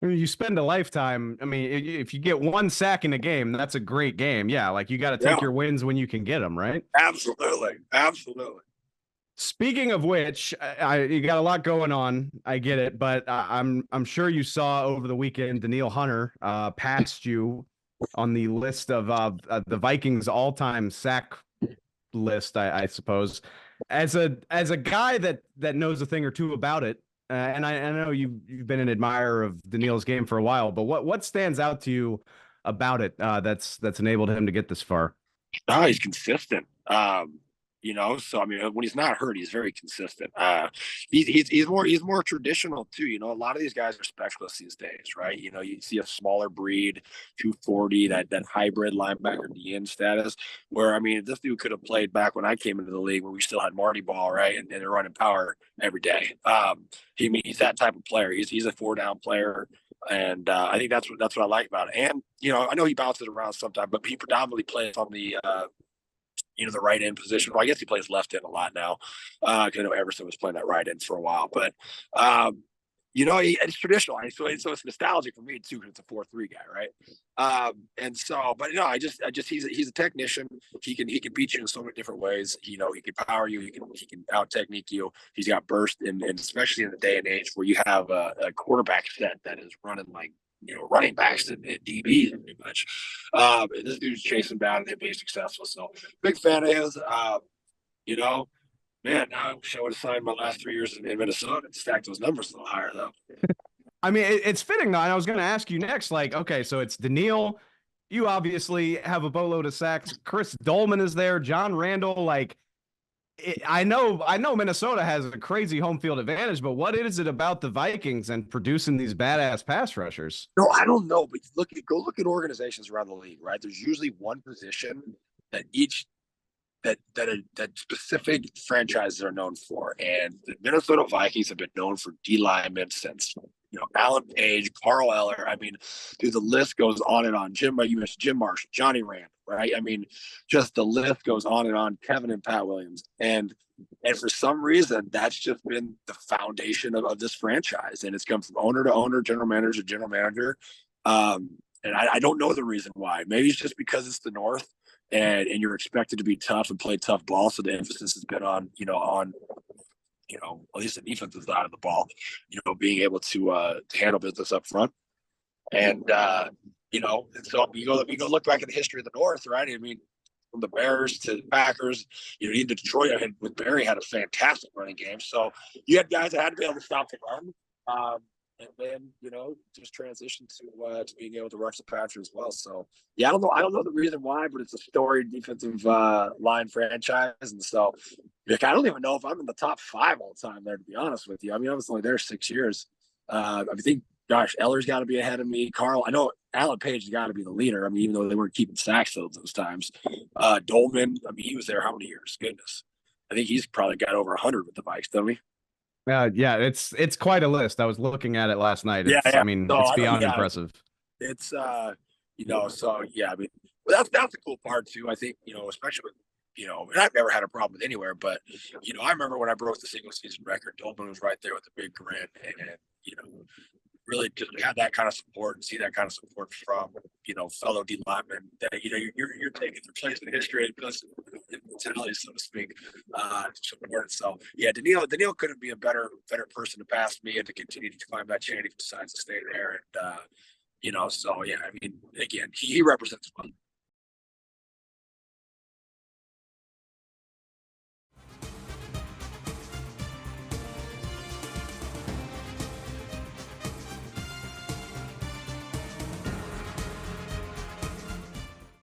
I mean, you spend a lifetime. I mean, if you get one sack in a game, that's a great game. Yeah, like you got to take Yeah, your wins when you can get them, right? absolutely, absolutely. Speaking of which, you got a lot going on. I get it, but I'm sure you saw over the weekend Danielle Hunter passed you on the list of the Vikings all time sack list, I suppose. As a guy that knows a thing or two about it, and I know you've been an admirer of Daniel's game for a while, but what stands out to you about it that's enabled him to get this far? Oh, he's consistent. So I mean, when he's not hurt, he's very consistent. He's more traditional too. A lot of these guys are specialists these days, right? You see a smaller breed, 240, that hybrid linebacker DN status. Where I mean, this dude could have played back when I came into the league when we still had Marty Ball, right? And they're running power every day. He's that type of player. He's a 4 down player. And I think that's what I like about it. And I know he bounces around sometimes, but he predominantly plays on the right end position. Well, I guess he plays left end a lot now. Because I know Everson was playing that right end for a while, but it's traditional. So it's nostalgic for me too, because it's a 4-3 guy, right? And so, but I just he's a technician. He can beat you in so many different ways. He can power you. He can out technique you. He's got burst, and especially in the day and age where you have a quarterback set that is running like running backs and DBs pretty much. And this dude's chasing down and being successful. So big fan of his. You know, Man, I wish I would have signed my last 3 years in Minnesota and stacked those numbers a little higher though. I mean, it's fitting though. And I was going to ask you next, like, okay, so it's Daniil. You obviously have a boatload of sacks. Chris Dolman is there. John Randall. Like, I know Minnesota has a crazy home field advantage, but what is it about the Vikings and producing these badass pass rushers? No, I don't know, but go look at organizations around the league, right? There's usually one position that each that specific franchises are known for, and the Minnesota Vikings have been known for D linemen since Alan Page, Carl Eller. I mean, dude, the list goes on and on. You mentioned Jim Marshall, Johnny Rand, right? I mean, just the list goes on and on. Kevin and Pat Williams, and for some reason, that's just been the foundation of this franchise, and it's come from owner to owner, general manager to general manager. And I don't know the reason why. Maybe it's just because it's the North, and you're expected to be tough and play tough ball. So the emphasis has been on at least the defensive side of the ball, being able to handle business up front. And and so you go look back at the history of the North, right? I mean, from the Bears to the Packers, even Detroit with Barry had a fantastic running game. So you had guys that had to be able to stop the run. And then just transition to being able to rush the passer as well. So yeah, I don't know the reason why, but it's a storied defensive line franchise, and so I don't even know if I'm in the top 5 all time there, to be honest with you. I mean, I was only there 6 years. I think, gosh, Eller's got to be ahead of me. Carl, I know Alan Page has got to be the leader. I mean, even though they weren't keeping sacks those times. Dolman, I mean, he was there how many years? Goodness, I think he's probably got over 100 with the Vikes, don't he? Yeah, it's quite a list. I was looking at it last night. Yeah, I yeah. mean, So it's I don't. beyond Yeah, impressive. it's so yeah, I mean, but that's the cool part too. I think especially with and I've never had a problem with anywhere, but I remember when I broke the single season record, Dolman was right there with a big grin, and really just have that kind of support and see that kind of support from fellow D linemen that you're taking the place in history and plus mentality, so to speak, to support. So yeah, Daniil couldn't be a better person to pass me and to continue to climb that chain if he decides to stay there. And so yeah, I mean, again, he represents fun.